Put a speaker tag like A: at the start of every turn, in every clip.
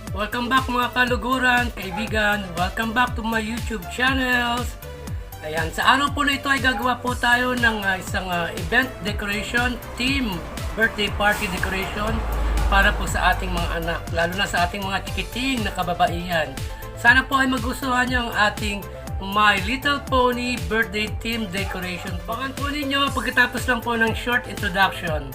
A: Welcome back mga kaluguran, kaibigan. Welcome back to my YouTube channels. Ayan, sa araw po na ito ay gagawa po tayo ng isang event decoration, team birthday party decoration para po sa ating mga anak, lalo na sa ating mga tikiting na kababaihan. Sana po ay magustuhan niyo ang ating My Little Pony birthday team decoration. Pakan po ninyo pagkatapos lang po ng short introduction.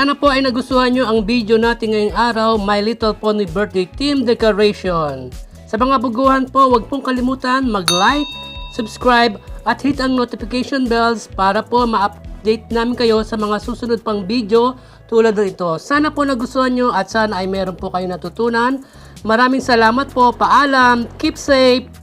A: Sana po ay nagustuhan nyo ang video natin ngayong araw, My Little Pony Birthday Team Decoration. Sa mga baguhan po, huwag pong kalimutan mag-like, subscribe at hit ang notification bells para po ma-update namin kayo sa mga susunod pang video tulad nito. Sana po nagustuhan nyo at sana ay meron po kayo natutunan. Maraming salamat po. Paalam. Keep safe.